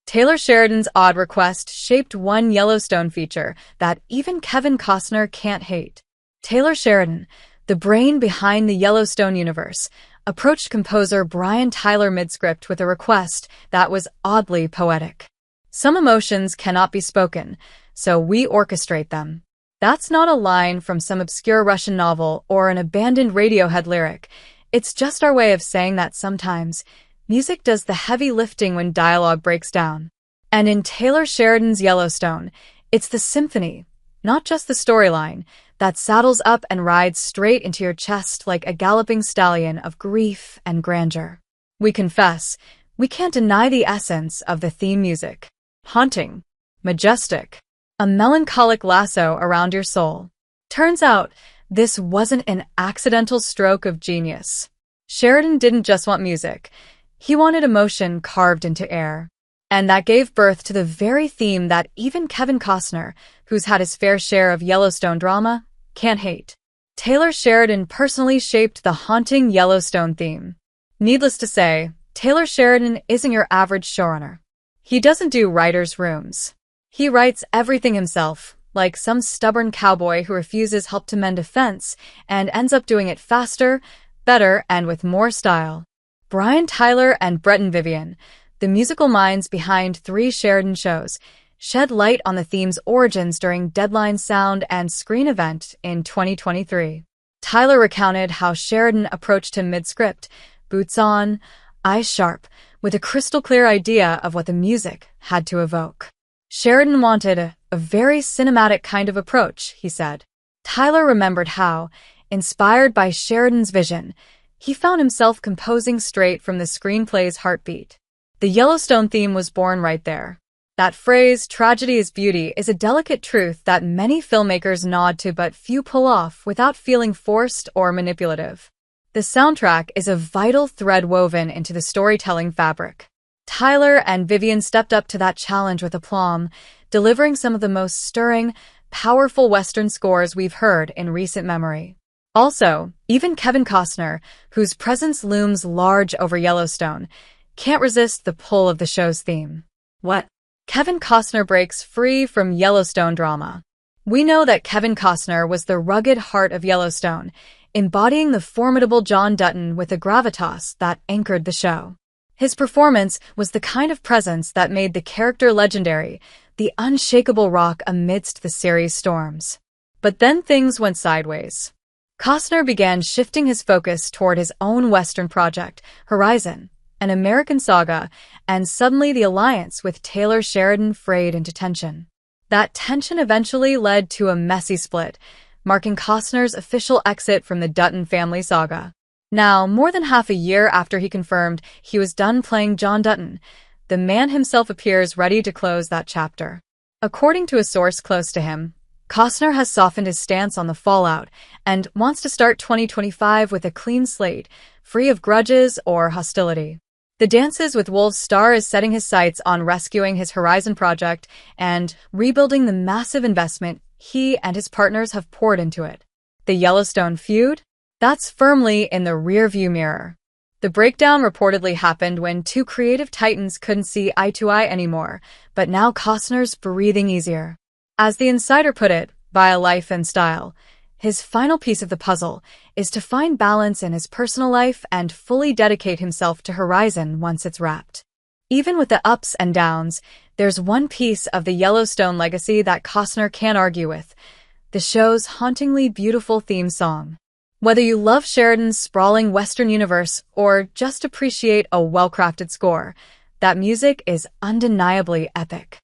Taylor Sheridan's odd request shaped one Yellowstone feature that even Kevin Costner can't hate. Taylor Sheridan, the brain behind the Yellowstone universe, approached composer Brian Tyler mid-script with a request that was oddly poetic. Some emotions cannot be spoken, so we orchestrate them. That's not a line from some obscure Russian novel or an abandoned Radiohead lyric. It's just our way of saying that sometimes music does the heavy lifting when dialogue breaks down. And in Taylor Sheridan's Yellowstone, it's the symphony, not just the storyline, that saddles up and rides straight into your chest like a galloping stallion of grief and grandeur. We confess, we can't deny the essence of the theme music. Haunting, majestic, a melancholic lasso around your soul. Turns out, this wasn't an accidental stroke of genius. Sheridan didn't just want music. He wanted emotion carved into air. And that gave birth to the very theme that even Kevin Costner, who's had his fair share of Yellowstone drama, can't hate. Taylor Sheridan personally shaped the haunting Yellowstone theme. Needless to say, Taylor Sheridan isn't your average showrunner. He doesn't do writers' rooms. He writes everything himself, like some stubborn cowboy who refuses help to mend a fence and ends up doing it faster, better, and with more style. Brian Tyler and Breton Vivian, the musical minds behind 3 Sheridan shows, shed light on the theme's origins during Deadline's sound and screen event in 2023. Tyler recounted how Sheridan approached him mid-script, boots on, eyes sharp, with a crystal-clear idea of what the music had to evoke. Sheridan wanted a very cinematic kind of approach, he said. Tyler remembered how, inspired by Sheridan's vision, he found himself composing straight from the screenplay's heartbeat. The Yellowstone theme was born right there. That phrase, "tragedy is beauty," is a delicate truth that many filmmakers nod to but few pull off without feeling forced or manipulative. The soundtrack is a vital thread woven into the storytelling fabric. Tyler and Vivian stepped up to that challenge with aplomb, delivering some of the most stirring, powerful Western scores we've heard in recent memory. Also, even Kevin Costner, whose presence looms large over Yellowstone, can't resist the pull of the show's theme. What? Kevin Costner breaks free from Yellowstone drama. We know that Kevin Costner was the rugged heart of Yellowstone, embodying the formidable John Dutton with a gravitas that anchored the show. His performance was the kind of presence that made the character legendary, the unshakable rock amidst the series' storms. But then things went sideways. Costner began shifting his focus toward his own Western project, Horizon, an American Saga, and suddenly the alliance with Taylor Sheridan frayed into tension. That tension eventually led to a messy split, marking Costner's official exit from the Dutton family saga. Now, more than half a year after he confirmed he was done playing John Dutton, the man himself appears ready to close that chapter. According to a source close to him, Costner has softened his stance on the fallout and wants to start 2025 with a clean slate, free of grudges or hostility. The Dances with Wolves star is setting his sights on rescuing his Horizon project and rebuilding the massive investment he and his partners have poured into it. The Yellowstone feud? That's firmly in the rearview mirror. The breakdown reportedly happened when 2 creative titans couldn't see eye to eye anymore, but now Costner's breathing easier. As the insider put it, via Life and Style, his final piece of the puzzle is to find balance in his personal life and fully dedicate himself to Horizon once it's wrapped. Even with the ups and downs, there's one piece of the Yellowstone legacy that Costner can't argue with: the show's hauntingly beautiful theme song. Whether you love Sheridan's sprawling Western universe or just appreciate a well-crafted score, that music is undeniably epic.